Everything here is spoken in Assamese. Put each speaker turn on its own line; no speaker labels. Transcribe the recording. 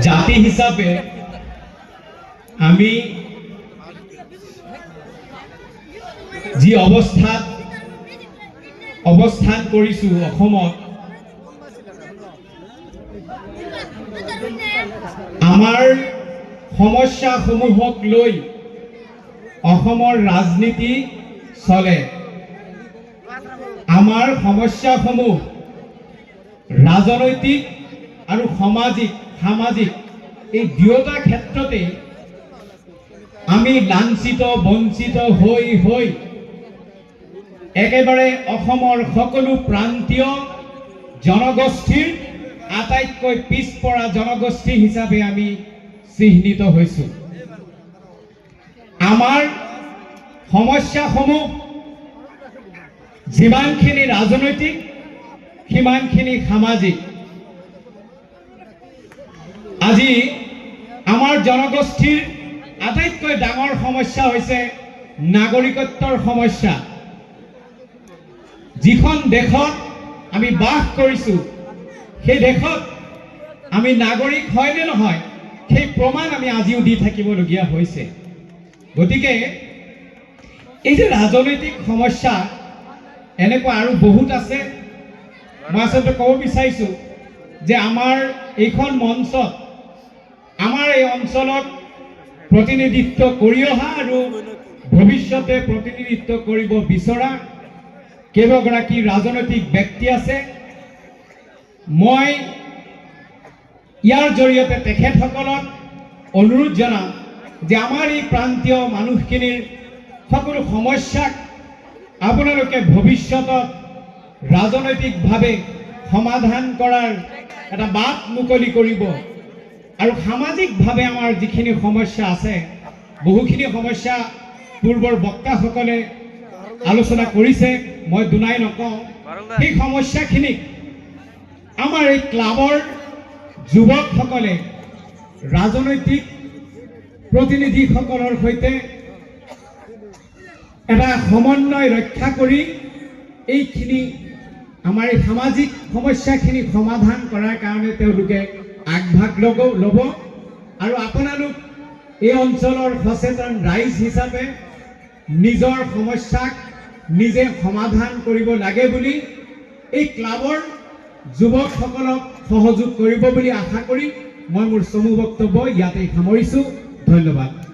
জাতি হিচাপে আমি যি অৱস্থান কৰিছো অসমত, আমাৰ সমস্যাসমূহক লৈ অসমৰ ৰাজনীতি চলে। আমাৰ সমস্যাসমূহ ৰাজনৈতিক আৰু সামাজিক এই দুয়োটা ক্ষেত্ৰতে আমি লাঞ্ছিত বঞ্চিত হৈ একেবাৰে অসমৰ সকলো প্ৰান্তীয় জনগোষ্ঠীৰ আটাইতকৈ পিছপৰা জনগোষ্ঠী হিচাপে আমি চিহ্নিত হৈছোঁ। আমাৰ সমস্যাসমূহ যিমানখিনি ৰাজনৈতিক সিমানখিনি সামাজিক। আজি আমাৰ জনগোষ্ঠীৰ আটাইতকৈ ডাঙৰ সমস্যা হৈছে নাগৰিকত্বৰ সমস্যা। যিখন দেশত আমি বাস কৰিছোঁ সেই দেশত আমি নাগৰিক হয় নে নহয় সেই প্ৰমাণ আমি আজিও দি থাকিবলগীয়া হৈছে। গতিকে এই যে ৰাজনৈতিক সমস্যা এনেকুৱা আৰু বহুত আছে। মই আচলতে ক'ব বিচাৰিছোঁ যে আমাৰ এইখন মঞ্চত আমাৰ এই অঞ্চলত প্ৰতিনিধিত্ব কৰি অহা আৰু ভৱিষ্যতে প্ৰতিনিধিত্ব কৰিব বিচৰা কেইবাগৰাকী ৰাজনৈতিক ব্যক্তি আছে। মই ইয়াৰ জৰিয়তে তেখেতসকলক অনুৰোধ জনাম যে আমাৰ এই প্ৰান্তীয় মানুহখিনিৰ সকলো সমস্যাক আপোনালোকে ভৱিষ্যতত ৰাজনৈতিকভাৱে সমাধান কৰাৰ এটা বাট মুকলি কৰিব। আৰু সামাজিকভাৱে আমাৰ যিখিনি সমস্যা আছে, বহুখিনি সমস্যা পূৰ্বৰ বক্তাসকলে আলোচনা কৰিছে, মই দুনাই নকওঁ। সেই সমস্যাখিনিক আমাৰ এই ক্লাবৰ যুৱকসকলে ৰাজনৈতিক প্ৰতিনিধিসকলৰ সৈতে এটা সমন্বয় ৰক্ষা কৰি এইখিনি আমাৰ এই সামাজিক সমস্যাখিনি সমাধান কৰাৰ কাৰণে তেওঁলোকে আগভাগ ল'ব। আৰু আপোনালোক এই অঞ্চলৰ সচেতন ৰাইজ হিচাপে নিজৰ সমস্যাক নিজে সমাধান কৰিব লাগে বুলি এই ক্লাবৰ যুৱকসকলক সহযোগ কৰিব বুলি আশা কৰি মই মোৰ চমু বক্তব্য ইয়াতেই সামৰিছোঁ। ধন্যবাদ।